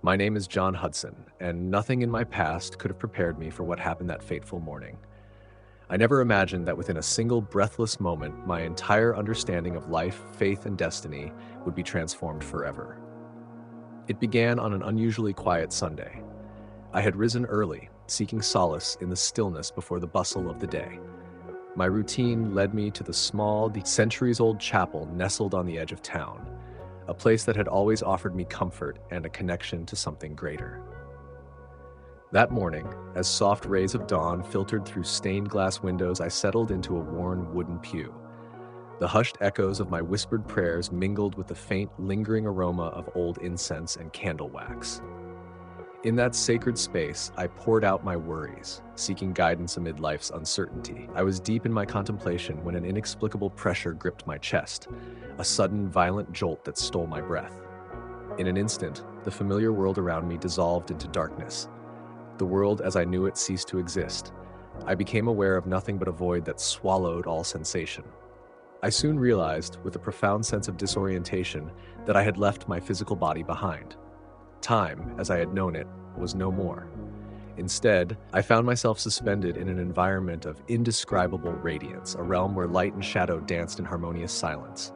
My name is John Hudson, and nothing in my past could have prepared me for what happened that fateful morning. I never imagined that within a single breathless moment, my entire understanding of life, faith, and destiny would be transformed forever. It began on an unusually quiet Sunday. I had risen early, seeking solace in the stillness before the bustle of the day. My routine led me to the small, centuries-old chapel nestled on the edge of town, a place that had always offered me comfort and a connection to something greater. That morning, as soft rays of dawn filtered through stained glass windows, I settled into a worn wooden pew. The hushed echoes of my whispered prayers mingled with the faint, lingering aroma of old incense and candle wax. In that sacred space, I poured out my worries, seeking guidance amid life's uncertainty. I was deep in my contemplation when an inexplicable pressure gripped my chest, a sudden, violent jolt that stole my breath. In an instant, the familiar world around me dissolved into darkness. The world as I knew it ceased to exist. I became aware of nothing but a void that swallowed all sensation. I soon realized, with a profound sense of disorientation, that I had left my physical body behind. Time, as I had known it, was no more. Instead, I found myself suspended in an environment of indescribable radiance, a realm where light and shadow danced in harmonious silence.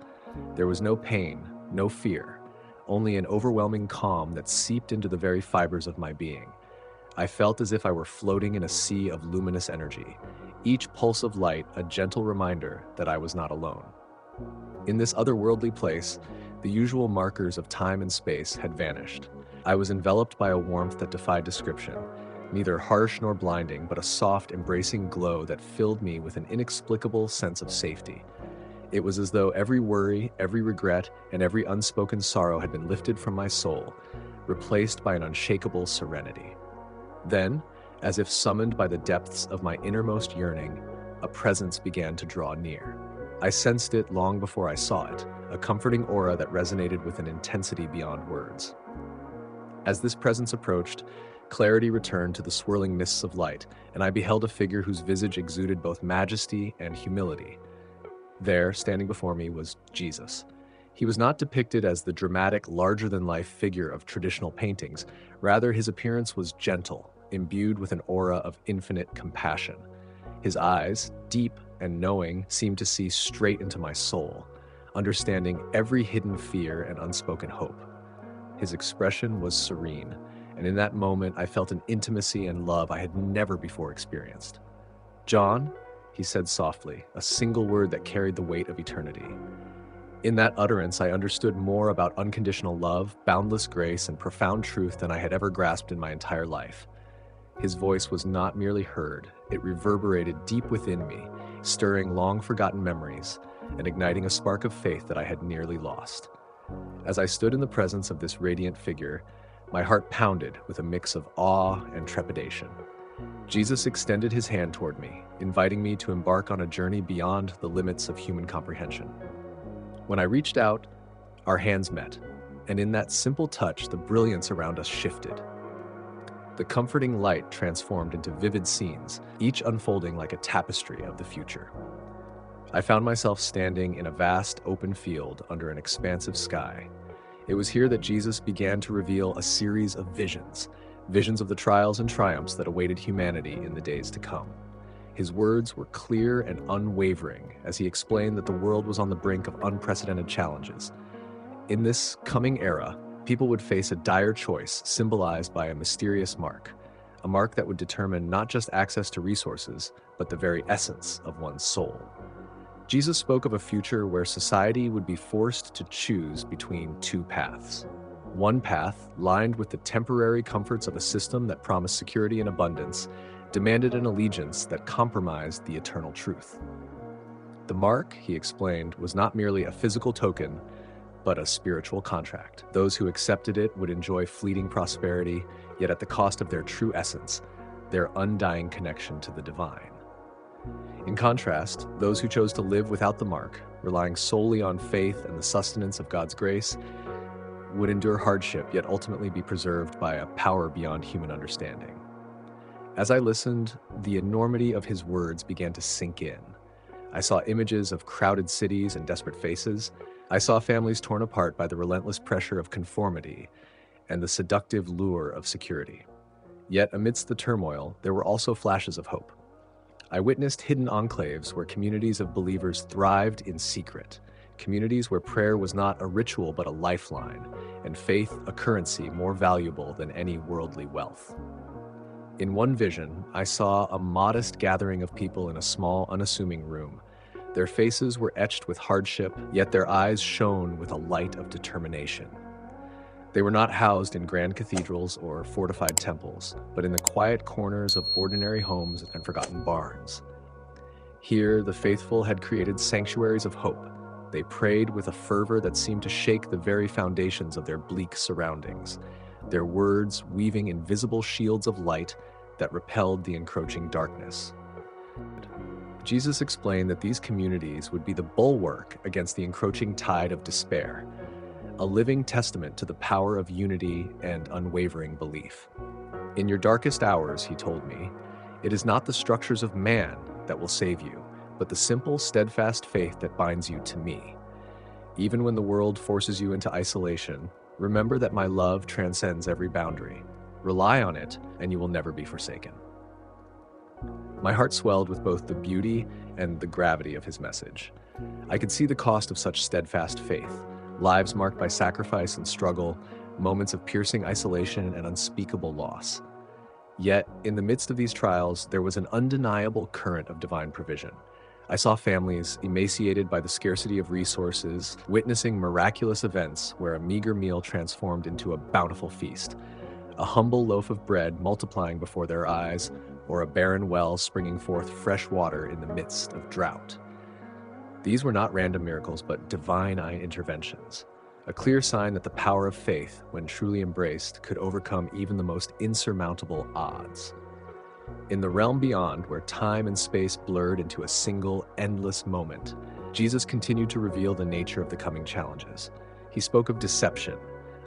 There was no pain, no fear, only an overwhelming calm that seeped into the very fibers of my being. I felt as if I were floating in a sea of luminous energy, each pulse of light a gentle reminder that I was not alone. In this otherworldly place, the usual markers of time and space had vanished. I was enveloped by a warmth that defied description, neither harsh nor blinding, but a soft, embracing glow that filled me with an inexplicable sense of safety. It was as though every worry, every regret, and every unspoken sorrow had been lifted from my soul, replaced by an unshakable serenity. Then, as if summoned by the depths of my innermost yearning, a presence began to draw near. I sensed it long before I saw it, a comforting aura that resonated with an intensity beyond words. As this presence approached, clarity returned to the swirling mists of light, and I beheld a figure whose visage exuded both majesty and humility. There, standing before me, was Jesus. He was not depicted as the dramatic, larger-than-life figure of traditional paintings. Rather, his appearance was gentle, imbued with an aura of infinite compassion. His eyes, deep and knowing, seemed to see straight into my soul, understanding every hidden fear and unspoken hope. His expression was serene, and in that moment I felt an intimacy and love I had never before experienced. "John," he said softly, a single word that carried the weight of eternity. In that utterance, I understood more about unconditional love, boundless grace, and profound truth than I had ever grasped in my entire life. His voice was not merely heard, it reverberated deep within me, stirring long-forgotten memories and igniting a spark of faith that I had nearly lost. As I stood in the presence of this radiant figure, my heart pounded with a mix of awe and trepidation. Jesus extended his hand toward me, inviting me to embark on a journey beyond the limits of human comprehension. When I reached out, our hands met, and in that simple touch, the brilliance around us shifted. The comforting light transformed into vivid scenes, each unfolding like a tapestry of the future. I found myself standing in a vast, open field under an expansive sky. It was here that Jesus began to reveal a series of visions of the trials and triumphs that awaited humanity in the days to come. His words were clear and unwavering as he explained that the world was on the brink of unprecedented challenges. In this coming era, people would face a dire choice symbolized by a mysterious mark, a mark that would determine not just access to resources, but the very essence of one's soul. Jesus spoke of a future where society would be forced to choose between two paths. One path, lined with the temporary comforts of a system that promised security and abundance, demanded an allegiance that compromised the eternal truth. The mark, he explained, was not merely a physical token, but a spiritual contract. Those who accepted it would enjoy fleeting prosperity, yet at the cost of their true essence, their undying connection to the divine. In contrast, those who chose to live without the mark, relying solely on faith and the sustenance of God's grace, would endure hardship yet ultimately be preserved by a power beyond human understanding. As I listened, the enormity of his words began to sink in. I saw images of crowded cities and desperate faces. I saw families torn apart by the relentless pressure of conformity, and the seductive lure of security. Yet amidst the turmoil, there were also flashes of hope. I witnessed hidden enclaves where communities of believers thrived in secret, communities where prayer was not a ritual but a lifeline, and faith a currency more valuable than any worldly wealth. In one vision, I saw a modest gathering of people in a small, unassuming room. Their faces were etched with hardship, yet their eyes shone with a light of determination. They were not housed in grand cathedrals or fortified temples, but in the quiet corners of ordinary homes and forgotten barns. Here, the faithful had created sanctuaries of hope. They prayed with a fervor that seemed to shake the very foundations of their bleak surroundings, their words weaving invisible shields of light that repelled the encroaching darkness. Jesus explained that these communities would be the bulwark against the encroaching tide of despair, a living testament to the power of unity and unwavering belief. In your darkest hours, he told me, it is not the structures of man that will save you, but the simple, steadfast faith that binds you to me. Even when the world forces you into isolation, remember that my love transcends every boundary. Rely on it, and you will never be forsaken. My heart swelled with both the beauty and the gravity of his message. I could see the cost of such steadfast faith, lives marked by sacrifice and struggle, moments of piercing isolation and unspeakable loss. Yet, in the midst of these trials, there was an undeniable current of divine provision. I saw families emaciated by the scarcity of resources, witnessing miraculous events where a meager meal transformed into a bountiful feast, a humble loaf of bread multiplying before their eyes, or a barren well springing forth fresh water in the midst of drought. These were not random miracles, but divine interventions, a clear sign that the power of faith, when truly embraced, could overcome even the most insurmountable odds. In the realm beyond, where time and space blurred into a single, endless moment, Jesus continued to reveal the nature of the coming challenges. He spoke of deception,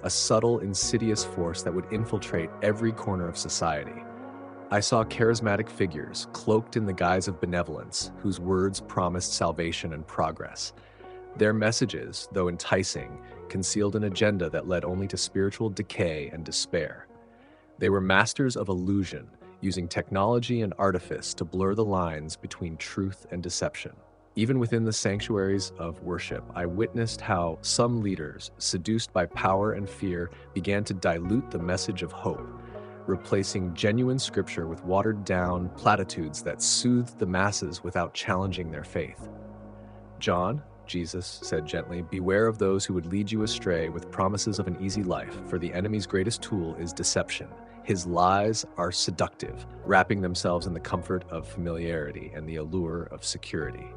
a subtle, insidious force that would infiltrate every corner of society. I saw charismatic figures, cloaked in the guise of benevolence, whose words promised salvation and progress. Their messages, though enticing, concealed an agenda that led only to spiritual decay and despair. They were masters of illusion, using technology and artifice to blur the lines between truth and deception. Even within the sanctuaries of worship, I witnessed how some leaders, seduced by power and fear, began to dilute the message of hope, replacing genuine scripture with watered-down platitudes that soothed the masses without challenging their faith. John, Jesus said gently, beware of those who would lead you astray with promises of an easy life, for the enemy's greatest tool is deception. His lies are seductive, wrapping themselves in the comfort of familiarity and the allure of security.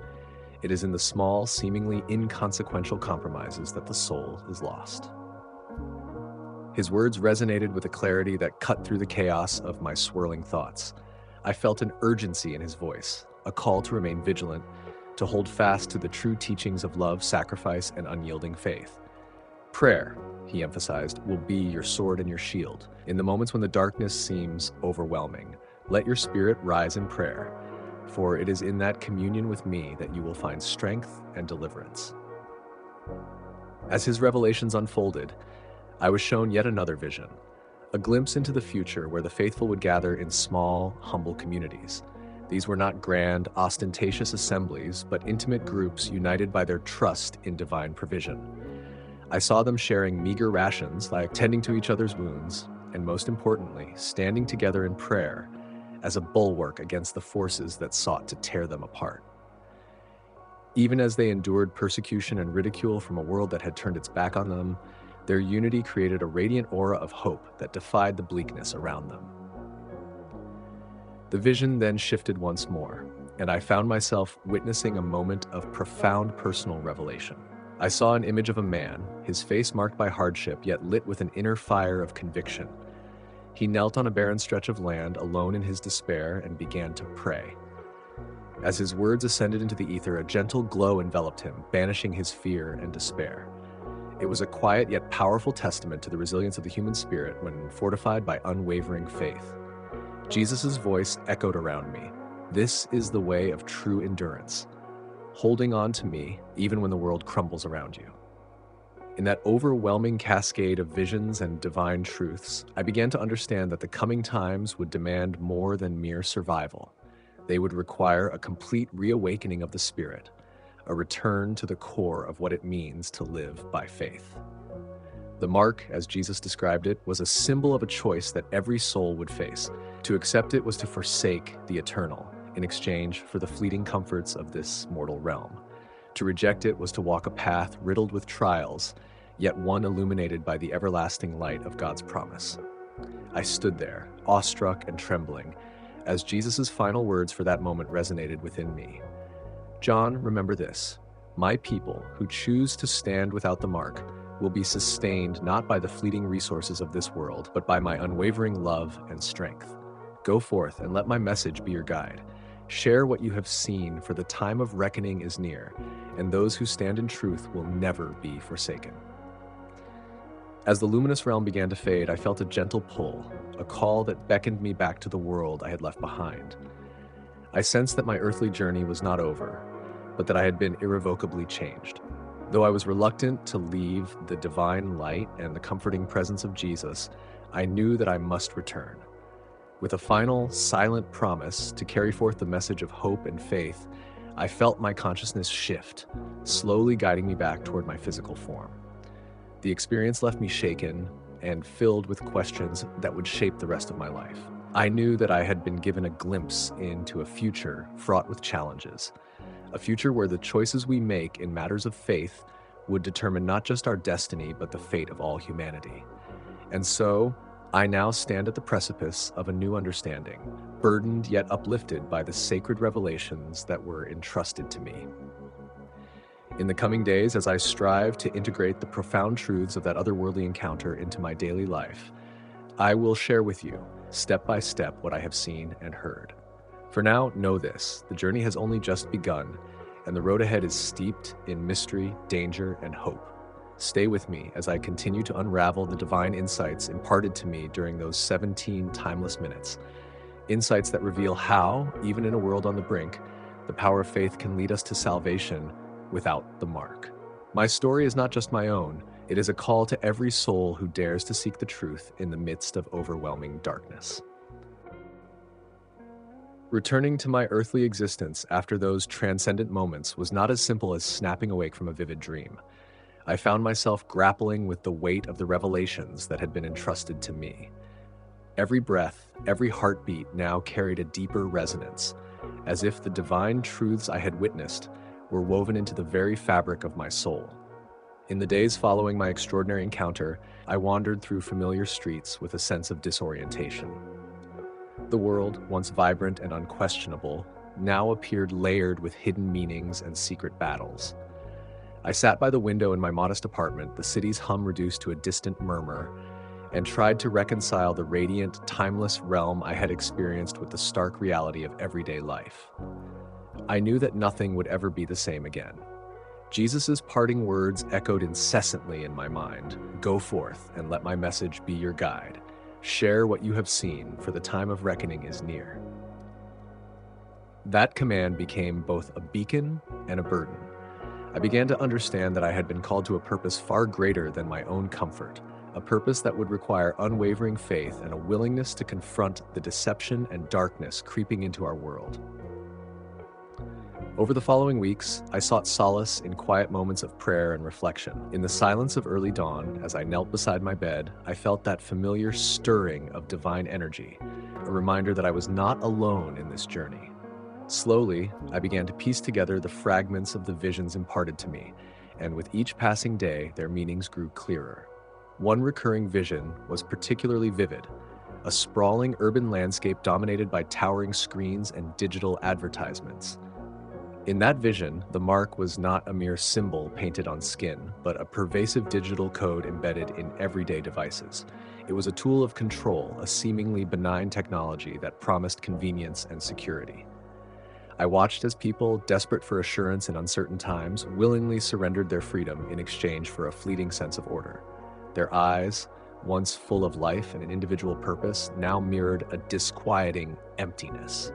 It is in the small, seemingly inconsequential compromises that the soul is lost. His words resonated with a clarity that cut through the chaos of my swirling thoughts. I felt an urgency in his voice, a call to remain vigilant, to hold fast to the true teachings of love, sacrifice, and unyielding faith. Prayer, he emphasized, will be your sword and your shield. In the moments when the darkness seems overwhelming, let your spirit rise in prayer, for it is in that communion with me that you will find strength and deliverance. As his revelations unfolded, I was shown yet another vision, a glimpse into the future where the faithful would gather in small, humble communities. These were not grand, ostentatious assemblies, but intimate groups united by their trust in divine provision. I saw them sharing meager rations, like tending to each other's wounds, and most importantly, standing together in prayer as a bulwark against the forces that sought to tear them apart. Even as they endured persecution and ridicule from a world that had turned its back on them, their unity created a radiant aura of hope that defied the bleakness around them. The vision then shifted once more, and I found myself witnessing a moment of profound personal revelation. I saw an image of a man, his face marked by hardship, yet lit with an inner fire of conviction. He knelt on a barren stretch of land, alone in his despair, and began to pray. As his words ascended into the ether, a gentle glow enveloped him, banishing his fear and despair. It was a quiet yet powerful testament to the resilience of the human spirit when fortified by unwavering faith. Jesus' voice echoed around me. This is the way of true endurance, holding on to me even when the world crumbles around you. In that overwhelming cascade of visions and divine truths, I began to understand that the coming times would demand more than mere survival. They would require a complete reawakening of the spirit, a return to the core of what it means to live by faith. The mark, as Jesus described it, was a symbol of a choice that every soul would face. To accept it was to forsake the eternal in exchange for the fleeting comforts of this mortal realm. To reject it was to walk a path riddled with trials, yet one illuminated by the everlasting light of God's promise. I stood there, awestruck and trembling, as Jesus' final words for that moment resonated within me. John, remember this: my people who choose to stand without the mark will be sustained not by the fleeting resources of this world, but by my unwavering love and strength. Go forth and let my message be your guide. Share what you have seen, for the time of reckoning is near, and those who stand in truth will never be forsaken. As the luminous realm began to fade, I felt a gentle pull, a call that beckoned me back to the world I had left behind. I sensed that my earthly journey was not over, but that I had been irrevocably changed. Though I was reluctant to leave the divine light and the comforting presence of Jesus, I knew that I must return. With a final, silent promise to carry forth the message of hope and faith, I felt my consciousness shift, slowly guiding me back toward my physical form. The experience left me shaken and filled with questions that would shape the rest of my life. I knew that I had been given a glimpse into a future fraught with challenges, a future where the choices we make in matters of faith would determine not just our destiny, but the fate of all humanity. And so, I now stand at the precipice of a new understanding, burdened yet uplifted by the sacred revelations that were entrusted to me. In the coming days, as I strive to integrate the profound truths of that otherworldly encounter into my daily life, I will share with you, step by step, what I have seen and heard. For now, know this: the journey has only just begun, and the road ahead is steeped in mystery, danger, and hope. Stay with me as I continue to unravel the divine insights imparted to me during those 17 timeless minutes. Insights that reveal how, even in a world on the brink, the power of faith can lead us to salvation without the mark. My story is not just my own. It is a call to every soul who dares to seek the truth in the midst of overwhelming darkness. Returning to my earthly existence after those transcendent moments was not as simple as snapping awake from a vivid dream. I found myself grappling with the weight of the revelations that had been entrusted to me. Every breath, every heartbeat now carried a deeper resonance, as if the divine truths I had witnessed were woven into the very fabric of my soul. In the days following my extraordinary encounter, I wandered through familiar streets with a sense of disorientation. The world, once vibrant and unquestionable, now appeared layered with hidden meanings and secret battles. I sat by the window in my modest apartment, the city's hum reduced to a distant murmur, and tried to reconcile the radiant, timeless realm I had experienced with the stark reality of everyday life. I knew that nothing would ever be the same again. Jesus' parting words echoed incessantly in my mind: "Go forth and let my message be your guide. Share what you have seen, for the time of reckoning is near." That command became both a beacon and a burden. I began to understand that I had been called to a purpose far greater than my own comfort, a purpose that would require unwavering faith and a willingness to confront the deception and darkness creeping into our world. Over the following weeks, I sought solace in quiet moments of prayer and reflection. In the silence of early dawn, as I knelt beside my bed, I felt that familiar stirring of divine energy, a reminder that I was not alone in this journey. Slowly, I began to piece together the fragments of the visions imparted to me, and with each passing day, their meanings grew clearer. One recurring vision was particularly vivid: a sprawling urban landscape dominated by towering screens and digital advertisements. In that vision, the mark was not a mere symbol painted on skin, but a pervasive digital code embedded in everyday devices. It was a tool of control, a seemingly benign technology that promised convenience and security. I watched as people, desperate for assurance in uncertain times, willingly surrendered their freedom in exchange for a fleeting sense of order. Their eyes, once full of life and an individual purpose, now mirrored a disquieting emptiness.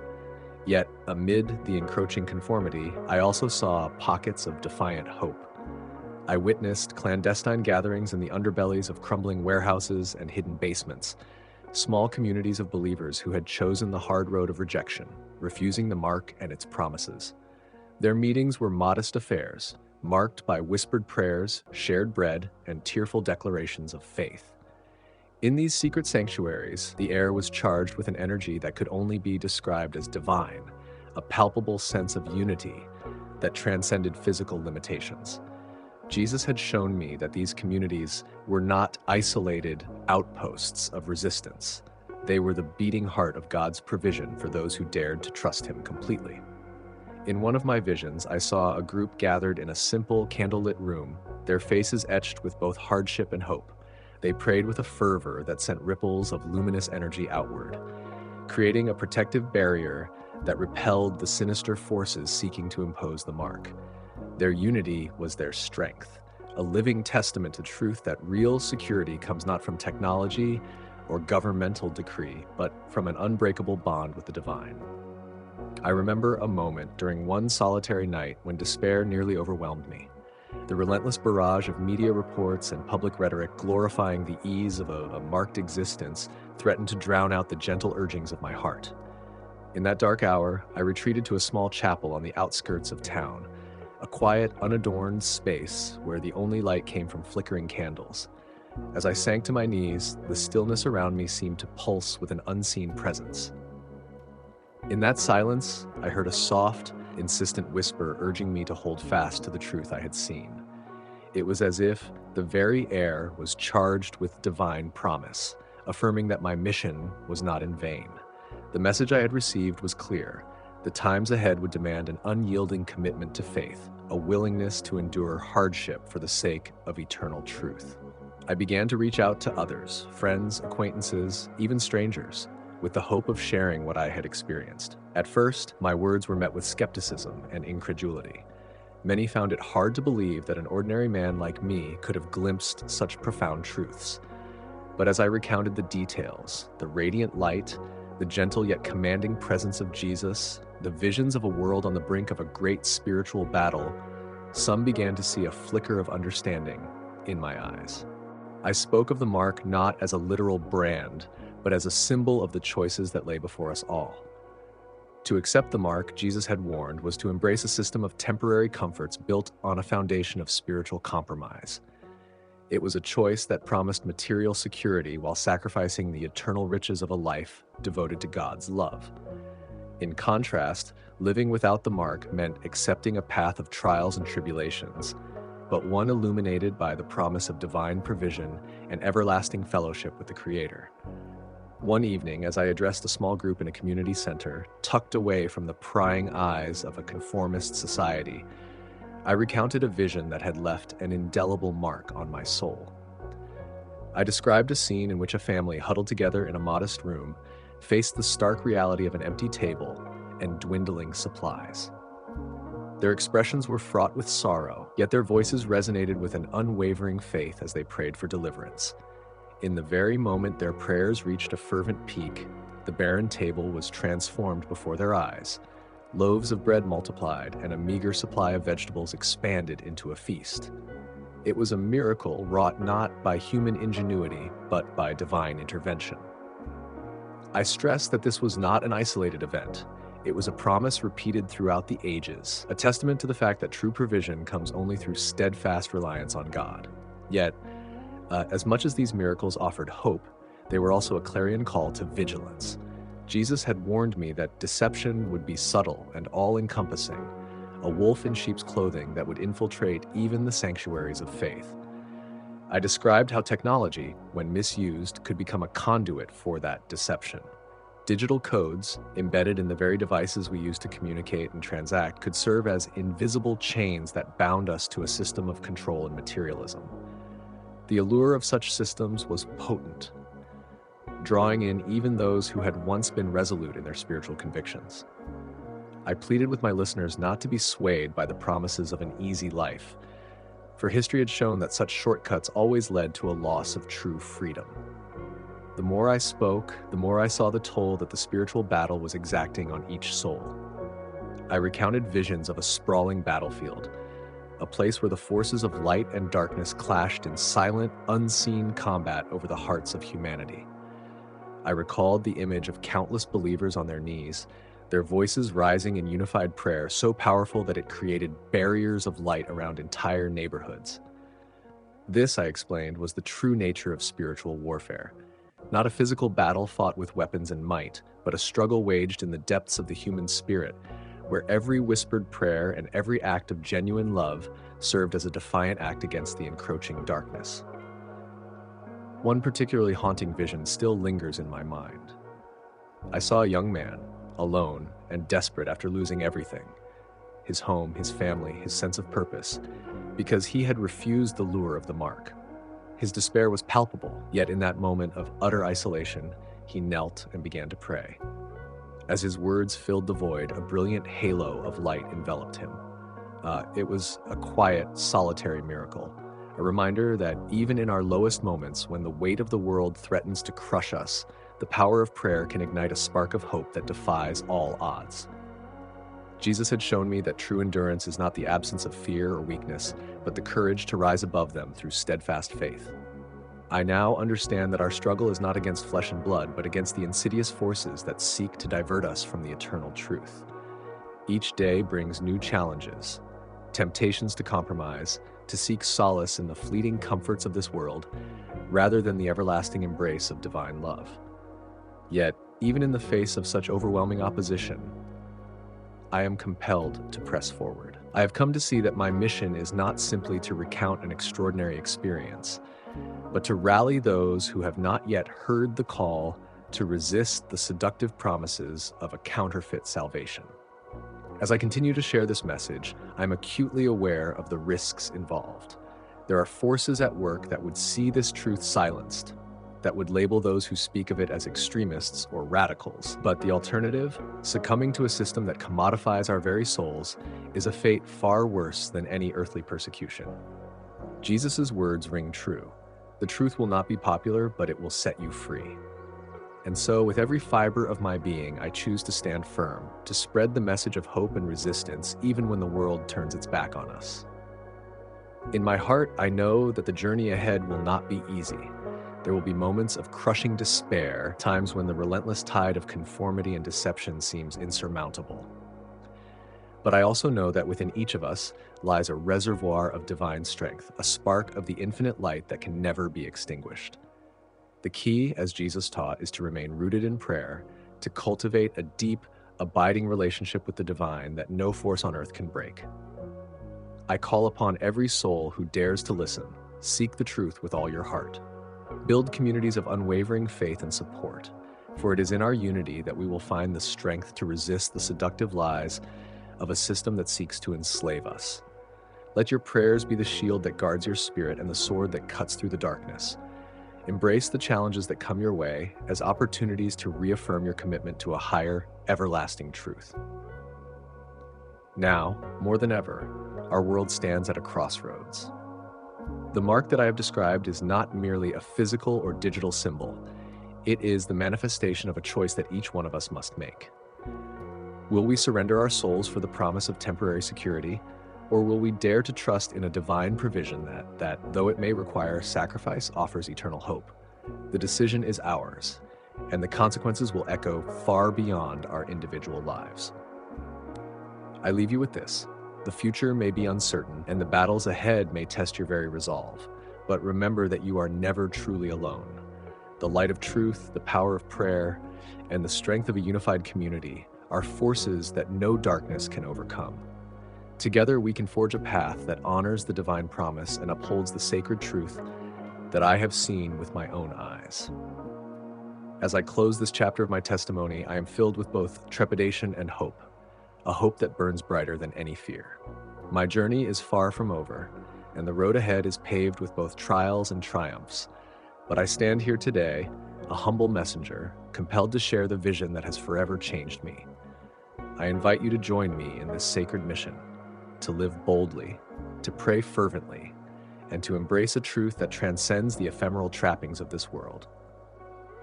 Yet, amid the encroaching conformity, I also saw pockets of defiant hope. I witnessed clandestine gatherings in the underbellies of crumbling warehouses and hidden basements, small communities of believers who had chosen the hard road of rejection, refusing the mark and its promises. Their meetings were modest affairs, marked by whispered prayers, shared bread, and tearful declarations of faith. In these secret sanctuaries, the air was charged with an energy that could only be described as divine, a palpable sense of unity that transcended physical limitations. Jesus had shown me that these communities were not isolated outposts of resistance. They were the beating heart of God's provision for those who dared to trust Him completely. In one of my visions, I saw a group gathered in a simple, candlelit room, their faces etched with both hardship and hope. They prayed with a fervor that sent ripples of luminous energy outward, creating a protective barrier that repelled the sinister forces seeking to impose the mark. Their unity was their strength, a living testament to truth that real security comes not from technology or governmental decree, but from an unbreakable bond with the divine. I remember a moment during one solitary night when despair nearly overwhelmed me. The relentless barrage of media reports and public rhetoric glorifying the ease of a marked existence threatened to drown out the gentle urgings of my heart. In that dark hour, I retreated to a small chapel on the outskirts of town, a quiet, unadorned space where the only light came from flickering candles. As I sank to my knees, the stillness around me seemed to pulse with an unseen presence. In that silence, I heard a soft, insistent whisper urging me to hold fast to the truth I had seen. It was as if the very air was charged with divine promise, affirming that my mission was not in vain. The message I had received was clear. The times ahead would demand an unyielding commitment to faith, a willingness to endure hardship for the sake of eternal truth. I began to reach out to others, friends, acquaintances, even strangers, with the hope of sharing what I had experienced. At first, my words were met with skepticism and incredulity. Many found it hard to believe that an ordinary man like me could have glimpsed such profound truths. But as I recounted the details, the radiant light, the gentle yet commanding presence of Jesus, the visions of a world on the brink of a great spiritual battle, some began to see a flicker of understanding in my eyes. I spoke of the mark not as a literal brand, but as a symbol of the choices that lay before us all. To accept the mark, Jesus had warned, was to embrace a system of temporary comforts built on a foundation of spiritual compromise. It was a choice that promised material security while sacrificing the eternal riches of a life devoted to God's love. In contrast, living without the mark meant accepting a path of trials and tribulations, but one illuminated by the promise of divine provision and everlasting fellowship with the Creator. One evening, as I addressed a small group in a community center, tucked away from the prying eyes of a conformist society, I recounted a vision that had left an indelible mark on my soul. I described a scene in which a family huddled together in a modest room faced the stark reality of an empty table and dwindling supplies. Their expressions were fraught with sorrow, yet their voices resonated with an unwavering faith as they prayed for deliverance. In the very moment their prayers reached a fervent peak, the barren table was transformed before their eyes. Loaves of bread multiplied, and a meager supply of vegetables expanded into a feast. It was a miracle wrought not by human ingenuity, but by divine intervention. I stress that this was not an isolated event. It was a promise repeated throughout the ages, a testament to the fact that true provision comes only through steadfast reliance on God. Yet, as much as these miracles offered hope, they were also a clarion call to vigilance. Jesus had warned me that deception would be subtle and all-encompassing, a wolf in sheep's clothing that would infiltrate even the sanctuaries of faith. I described how technology, when misused, could become a conduit for that deception. Digital codes, embedded in the very devices we use to communicate and transact, could serve as invisible chains that bound us to a system of control and materialism. The allure of such systems was potent, drawing in even those who had once been resolute in their spiritual convictions. I pleaded with my listeners not to be swayed by the promises of an easy life, for history had shown that such shortcuts always led to a loss of true freedom. The more I spoke, the more I saw the toll that the spiritual battle was exacting on each soul. I recounted visions of a sprawling battlefield, a place where the forces of light and darkness clashed in silent, unseen combat over the hearts of humanity. I recalled the image of countless believers on their knees, their voices rising in unified prayer so powerful that it created barriers of light around entire neighborhoods. This, I explained, was the true nature of spiritual warfare. Not a physical battle fought with weapons and might, but a struggle waged in the depths of the human spirit, where every whispered prayer and every act of genuine love served as a defiant act against the encroaching darkness. One particularly haunting vision still lingers in my mind. I saw a young man, alone and desperate after losing everything: his home, his family, his sense of purpose, because he had refused the lure of the mark. His despair was palpable, yet in that moment of utter isolation, he knelt and began to pray. As his words filled the void, a brilliant halo of light enveloped him. It was a quiet, solitary miracle, a reminder that even in our lowest moments, when the weight of the world threatens to crush us, the power of prayer can ignite a spark of hope that defies all odds. Jesus had shown me that true endurance is not the absence of fear or weakness, but the courage to rise above them through steadfast faith. I now understand that our struggle is not against flesh and blood, but against the insidious forces that seek to divert us from the eternal truth. Each day brings new challenges, temptations to compromise, to seek solace in the fleeting comforts of this world, rather than the everlasting embrace of divine love. Yet, even in the face of such overwhelming opposition, I am compelled to press forward. I have come to see that my mission is not simply to recount an extraordinary experience, but to rally those who have not yet heard the call to resist the seductive promises of a counterfeit salvation. As I continue to share this message, I'm acutely aware of the risks involved. There are forces at work that would see this truth silenced, that would label those who speak of it as extremists or radicals. But the alternative, succumbing to a system that commodifies our very souls, is a fate far worse than any earthly persecution. Jesus' words ring true. The truth will not be popular, but it will set you free. And so, with every fiber of my being, I choose to stand firm, to spread the message of hope and resistance, even when the world turns its back on us. In my heart, I know that the journey ahead will not be easy. There will be moments of crushing despair, times when the relentless tide of conformity and deception seems insurmountable. But I also know that within each of us lies a reservoir of divine strength, a spark of the infinite light that can never be extinguished. The key, as Jesus taught, is to remain rooted in prayer, to cultivate a deep, abiding relationship with the divine that no force on earth can break. I call upon every soul who dares to listen, seek the truth with all your heart. Build communities of unwavering faith and support, for it is in our unity that we will find the strength to resist the seductive lies of a system that seeks to enslave us. Let your prayers be the shield that guards your spirit and the sword that cuts through the darkness. Embrace the challenges that come your way as opportunities to reaffirm your commitment to a higher, everlasting truth. Now, more than ever, our world stands at a crossroads. The mark that I have described is not merely a physical or digital symbol. It is the manifestation of a choice that each one of us must make. Will we surrender our souls for the promise of temporary security, or will we dare to trust in a divine provision that, though it may require sacrifice, offers eternal hope? The decision is ours, and the consequences will echo far beyond our individual lives. I leave you with this. The future may be uncertain, and the battles ahead may test your very resolve, but remember that you are never truly alone. The light of truth, the power of prayer, and the strength of a unified community are forces that no darkness can overcome. Together, we can forge a path that honors the divine promise and upholds the sacred truth that I have seen with my own eyes. As I close this chapter of my testimony, I am filled with both trepidation and hope, a hope that burns brighter than any fear. My journey is far from over, and the road ahead is paved with both trials and triumphs. But I stand here today, a humble messenger, compelled to share the vision that has forever changed me. I invite you to join me in this sacred mission, to live boldly, to pray fervently, and to embrace a truth that transcends the ephemeral trappings of this world.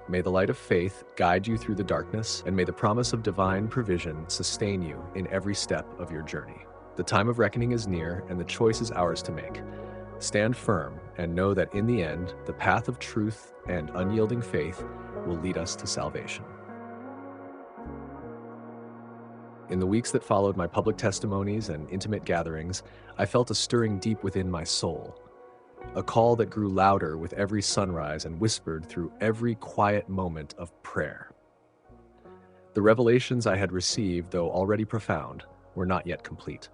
May the light of faith guide you through the darkness, and may the promise of divine provision sustain you in every step of your journey. The time of reckoning is near, and the choice is ours to make. Stand firm and know that in the end, the path of truth and unyielding faith will lead us to salvation. In the weeks that followed my public testimonies and intimate gatherings, I felt a stirring deep within my soul, a call that grew louder with every sunrise and whispered through every quiet moment of prayer. The revelations I had received, though already profound, were not yet complete.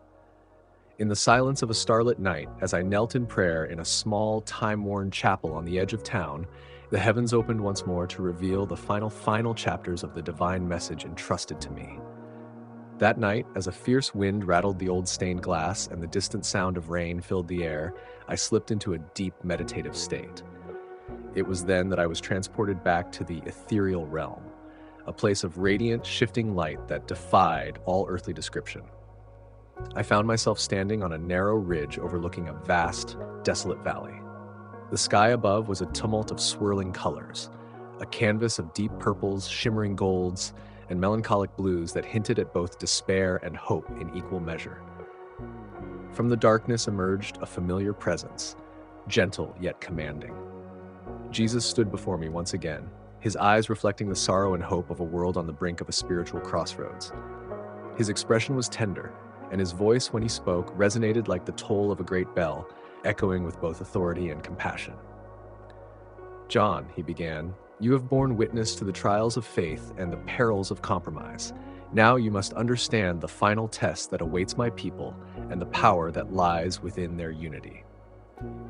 In the silence of a starlit night, as I knelt in prayer in a small, time-worn chapel on the edge of town, the heavens opened once more to reveal the final chapters of the divine message entrusted to me. That night, as a fierce wind rattled the old stained glass and the distant sound of rain filled the air, I slipped into a deep meditative state. It was then that I was transported back to the ethereal realm, a place of radiant, shifting light that defied all earthly description. I found myself standing on a narrow ridge overlooking a vast, desolate valley. The sky above was a tumult of swirling colors, a canvas of deep purples, shimmering golds, and melancholic blues that hinted at both despair and hope in equal measure. From the darkness emerged a familiar presence, gentle yet commanding. Jesus stood before me once again, his eyes reflecting the sorrow and hope of a world on the brink of a spiritual crossroads. His expression was tender, and his voice, when he spoke, resonated like the toll of a great bell, echoing with both authority and compassion. "John," he began, "you have borne witness to the trials of faith and the perils of compromise. Now you must understand the final test that awaits my people and the power that lies within their unity."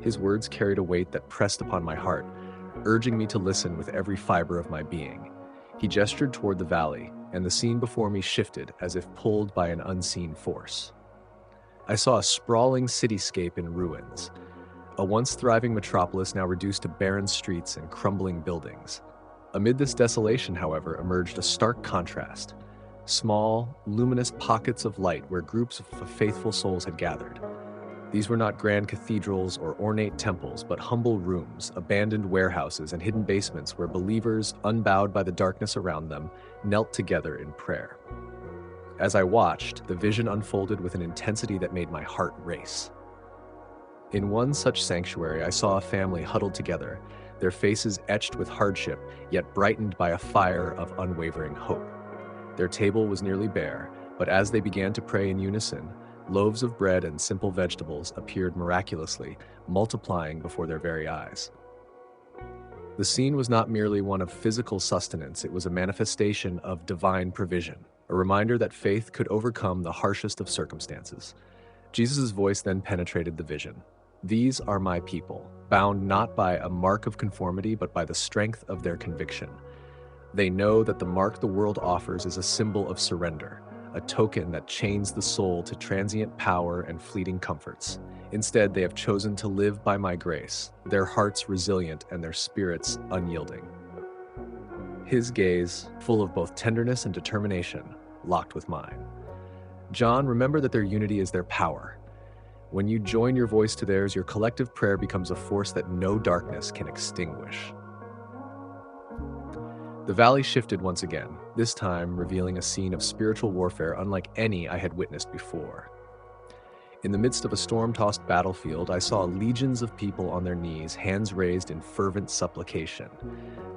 His words carried a weight that pressed upon my heart, urging me to listen with every fiber of my being. He gestured toward the valley, and the scene before me shifted as if pulled by an unseen force. I saw a sprawling cityscape in ruins, a once thriving metropolis now reduced to barren streets and crumbling buildings. Amid this desolation, however, emerged a stark contrast. Small, luminous pockets of light where groups of faithful souls had gathered. These were not grand cathedrals or ornate temples, but humble rooms, abandoned warehouses, and hidden basements where believers, unbowed by the darkness around them, knelt together in prayer. As I watched, the vision unfolded with an intensity that made my heart race. In one such sanctuary, I saw a family huddled together, their faces etched with hardship, yet brightened by a fire of unwavering hope. Their table was nearly bare, but as they began to pray in unison, loaves of bread and simple vegetables appeared miraculously, multiplying before their very eyes. The scene was not merely one of physical sustenance, it was a manifestation of divine provision, a reminder that faith could overcome the harshest of circumstances. Jesus' voice then penetrated the vision. "These are my people, bound not by a mark of conformity, but by the strength of their conviction. They know that the mark the world offers is a symbol of surrender, a token that chains the soul to transient power and fleeting comforts. Instead, they have chosen to live by my grace, their hearts resilient and their spirits unyielding." His gaze, full of both tenderness and determination, locked with mine. "John, remember that their unity is their power. When you join your voice to theirs, your collective prayer becomes a force that no darkness can extinguish." The valley shifted once again, this time revealing a scene of spiritual warfare unlike any I had witnessed before. In the midst of a storm-tossed battlefield, I saw legions of people on their knees, hands raised in fervent supplication.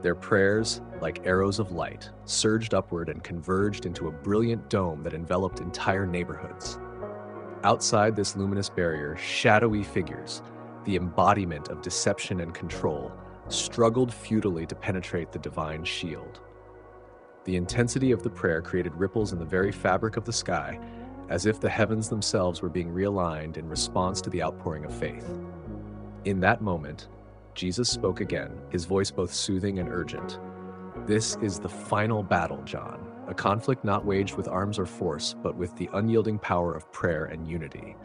Their prayers, like arrows of light, surged upward and converged into a brilliant dome that enveloped entire neighborhoods. Outside this luminous barrier, shadowy figures, the embodiment of deception and control, struggled futilely to penetrate the divine shield. The intensity of the prayer created ripples in the very fabric of the sky, as if the heavens themselves were being realigned in response to the outpouring of faith. In that moment, Jesus spoke again, his voice both soothing and urgent. "This is the final battle, John, a conflict not waged with arms or force, but with the unyielding power of prayer and unity.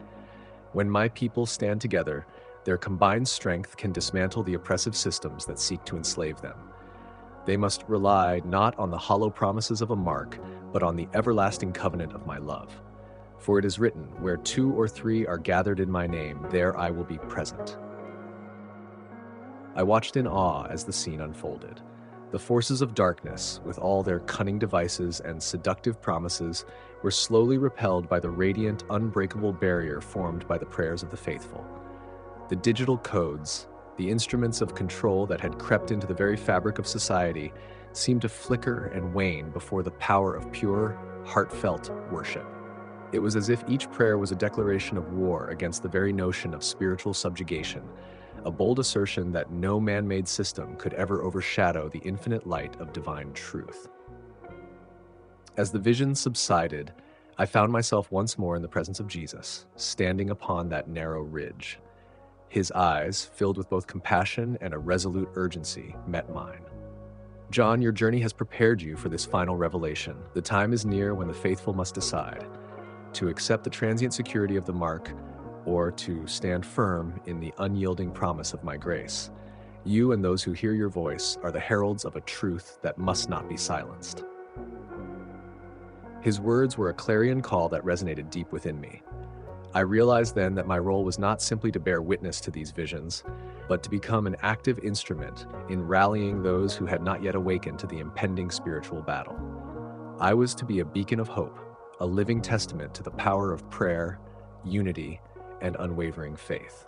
When my people stand together, their combined strength can dismantle the oppressive systems that seek to enslave them. They must rely not on the hollow promises of a mark, but on the everlasting covenant of my love. For it is written, 'Where 2 or 3 are gathered in my name, there I will be present.'" I watched in awe as the scene unfolded. The forces of darkness, with all their cunning devices and seductive promises, were slowly repelled by the radiant, unbreakable barrier formed by the prayers of the faithful. The digital codes, the instruments of control that had crept into the very fabric of society, seemed to flicker and wane before the power of pure, heartfelt worship. It was as if each prayer was a declaration of war against the very notion of spiritual subjugation, a bold assertion that no man-made system could ever overshadow the infinite light of divine truth. As the vision subsided, I found myself once more in the presence of Jesus, standing upon that narrow ridge. His eyes, filled with both compassion and a resolute urgency, met mine. "John, your journey has prepared you for this final revelation. The time is near when the faithful must decide to accept the transient security of the mark or to stand firm in the unyielding promise of my grace. You and those who hear your voice are the heralds of a truth that must not be silenced." His words were a clarion call that resonated deep within me. I realized then that my role was not simply to bear witness to these visions, but to become an active instrument in rallying those who had not yet awakened to the impending spiritual battle. I was to be a beacon of hope, a living testament to the power of prayer, unity, and unwavering faith.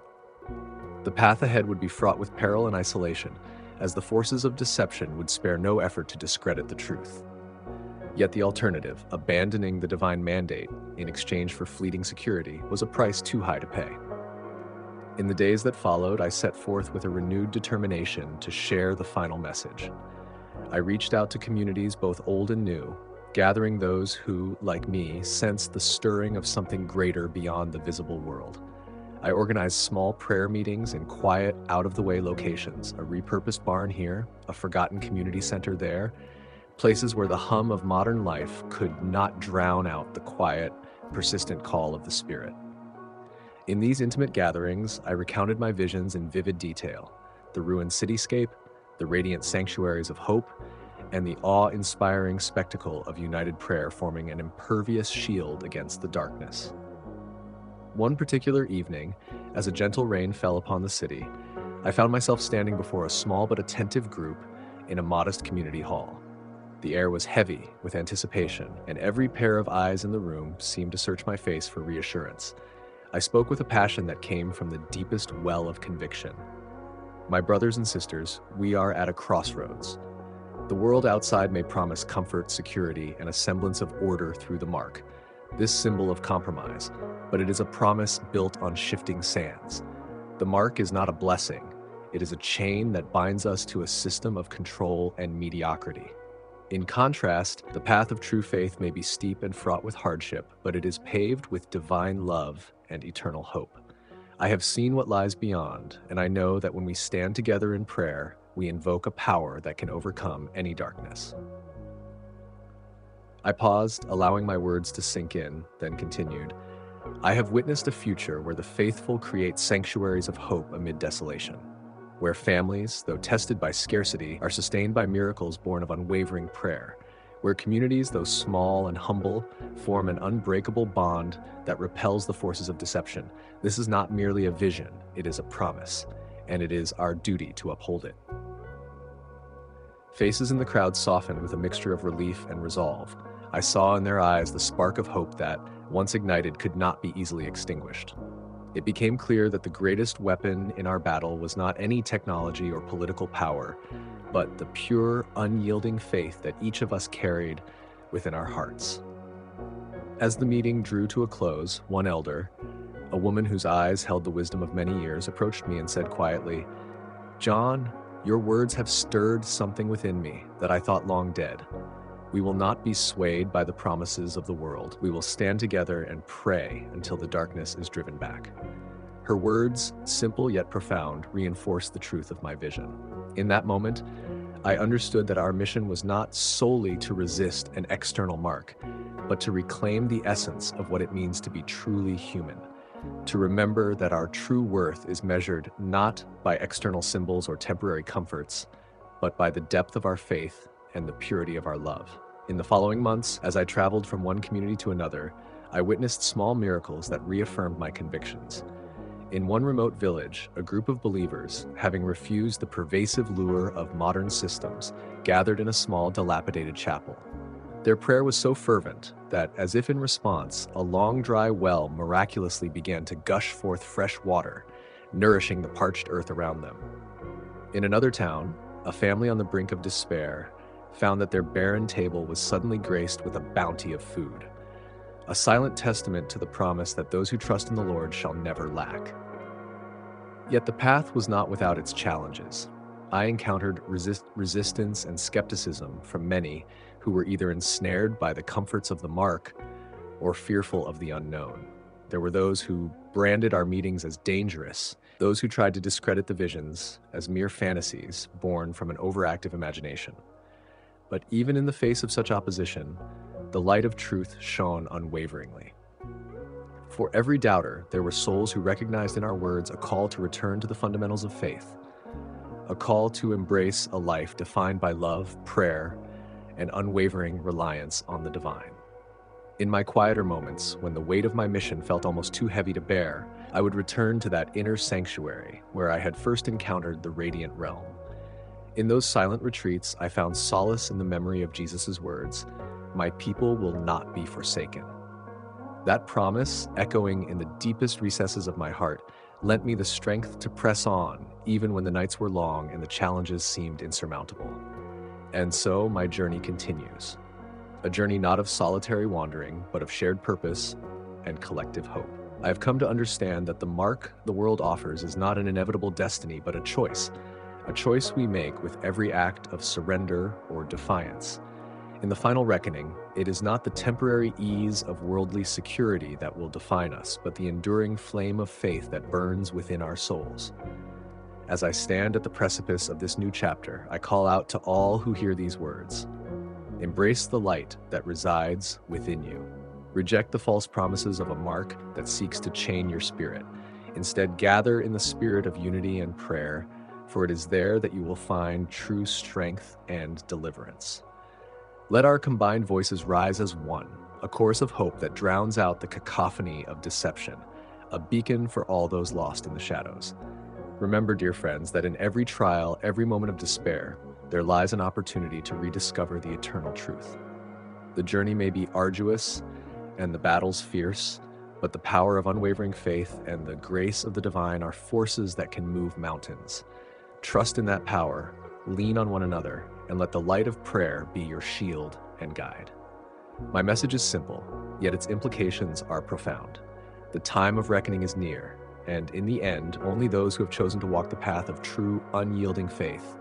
The path ahead would be fraught with peril and isolation, as the forces of deception would spare no effort to discredit the truth. Yet the alternative, abandoning the divine mandate in exchange for fleeting security, was a price too high to pay. In the days that followed, I set forth with a renewed determination to share the final message. I reached out to communities both old and new, gathering those who, like me, sensed the stirring of something greater beyond the visible world. I organized small prayer meetings in quiet, out-of-the-way locations, a repurposed barn here, a forgotten community center there, places where the hum of modern life could not drown out the quiet, persistent call of the Spirit. In these intimate gatherings, I recounted my visions in vivid detail: the ruined cityscape, the radiant sanctuaries of hope, and the awe-inspiring spectacle of united prayer forming an impervious shield against the darkness. One particular evening, as a gentle rain fell upon the city, I found myself standing before a small but attentive group in a modest community hall. The air was heavy with anticipation, and every pair of eyes in the room seemed to search my face for reassurance. I spoke with a passion that came from the deepest well of conviction. My brothers and sisters, we are at a crossroads. The world outside may promise comfort, security, and a semblance of order through the mark, this symbol of compromise, but it is a promise built on shifting sands. The mark is not a blessing. It is a chain that binds us to a system of control and mediocrity. In contrast, the path of true faith may be steep and fraught with hardship, but it is paved with divine love and eternal hope. I have seen what lies beyond, and I know that when we stand together in prayer, we invoke a power that can overcome any darkness. I paused, allowing my words to sink in, then continued. I have witnessed a future where the faithful create sanctuaries of hope amid desolation, where families, though tested by scarcity, are sustained by miracles born of unwavering prayer, where communities, though small and humble, form an unbreakable bond that repels the forces of deception. This is not merely a vision, it is a promise, and it is our duty to uphold it. Faces in the crowd softened with a mixture of relief and resolve. I saw in their eyes the spark of hope that, once ignited, could not be easily extinguished. It became clear that the greatest weapon in our battle was not any technology or political power, but the pure, unyielding faith that each of us carried within our hearts. As the meeting drew to a close, one elder, a woman whose eyes held the wisdom of many years, approached me and said quietly, "John, your words have stirred something within me that I thought long dead. We will not be swayed by the promises of the world. We will stand together and pray until the darkness is driven back." Her words, simple yet profound, reinforced the truth of my vision. In that moment, I understood that our mission was not solely to resist an external mark, but to reclaim the essence of what it means to be truly human. To remember that our true worth is measured not by external symbols or temporary comforts, but by the depth of our faith and the purity of our love. In the following months, as I traveled from one community to another, I witnessed small miracles that reaffirmed my convictions. In one remote village, a group of believers, having refused the pervasive lure of modern systems, gathered in a small, dilapidated chapel. Their prayer was so fervent that, as if in response, a long dry well miraculously began to gush forth fresh water, nourishing the parched earth around them. In another town, a family on the brink of despair found that their barren table was suddenly graced with a bounty of food, a silent testament to the promise that those who trust in the Lord shall never lack. Yet the path was not without its challenges. I encountered resistance and skepticism from many who were either ensnared by the comforts of the mark or fearful of the unknown. There were those who branded our meetings as dangerous, those who tried to discredit the visions as mere fantasies born from an overactive imagination. But even in the face of such opposition, the light of truth shone unwaveringly. For every doubter, there were souls who recognized in our words a call to return to the fundamentals of faith, a call to embrace a life defined by love, prayer, and unwavering reliance on the divine. In my quieter moments, when the weight of my mission felt almost too heavy to bear, I would return to that inner sanctuary where I had first encountered the radiant realm. In those silent retreats, I found solace in the memory of Jesus' words, "My people will not be forsaken." That promise, echoing in the deepest recesses of my heart, lent me the strength to press on, even when the nights were long and the challenges seemed insurmountable. And so my journey continues. A journey not of solitary wandering, but of shared purpose and collective hope. I have come to understand that the mark the world offers is not an inevitable destiny, but a choice we make with every act of surrender or defiance. In the final reckoning, it is not the temporary ease of worldly security that will define us, but the enduring flame of faith that burns within our souls. As I stand at the precipice of this new chapter, I call out to all who hear these words. Embrace the light that resides within you. Reject the false promises of a mark that seeks to chain your spirit. Instead, gather in the spirit of unity and prayer, for it is there that you will find true strength and deliverance. Let our combined voices rise as one, a chorus of hope that drowns out the cacophony of deception, a beacon for all those lost in the shadows. Remember, dear friends, that in every trial, every moment of despair, there lies an opportunity to rediscover the eternal truth. The journey may be arduous and the battles fierce, but the power of unwavering faith and the grace of the divine are forces that can move mountains. Trust in that power, lean on one another, and let the light of prayer be your shield and guide. My message is simple, yet its implications are profound. The time of reckoning is near, and in the end, only those who have chosen to walk the path of true, unyielding faith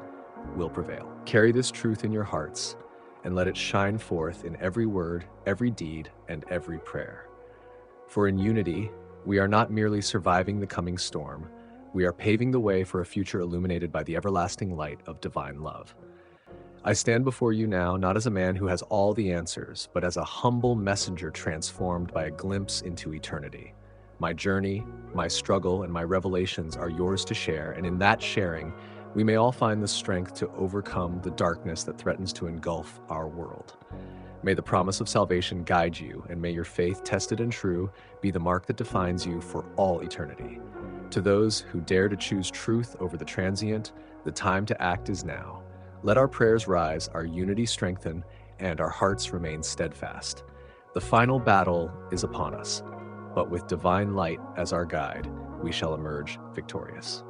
will prevail. Carry this truth in your hearts, and let it shine forth in every word, every deed, and every prayer. For in unity, we are not merely surviving the coming storm, we are paving the way for a future illuminated by the everlasting light of divine love. I stand before you now not as a man who has all the answers, but as a humble messenger transformed by a glimpse into eternity. My journey, my struggle, and my revelations are yours to share, and in that sharing, we may all find the strength to overcome the darkness that threatens to engulf our world. May the promise of salvation guide you, and may your faith, tested and true, be the mark that defines you for all eternity. To those who dare to choose truth over the transient, the time to act is now. Let our prayers rise, our unity strengthen, and our hearts remain steadfast. The final battle is upon us, but with divine light as our guide, we shall emerge victorious.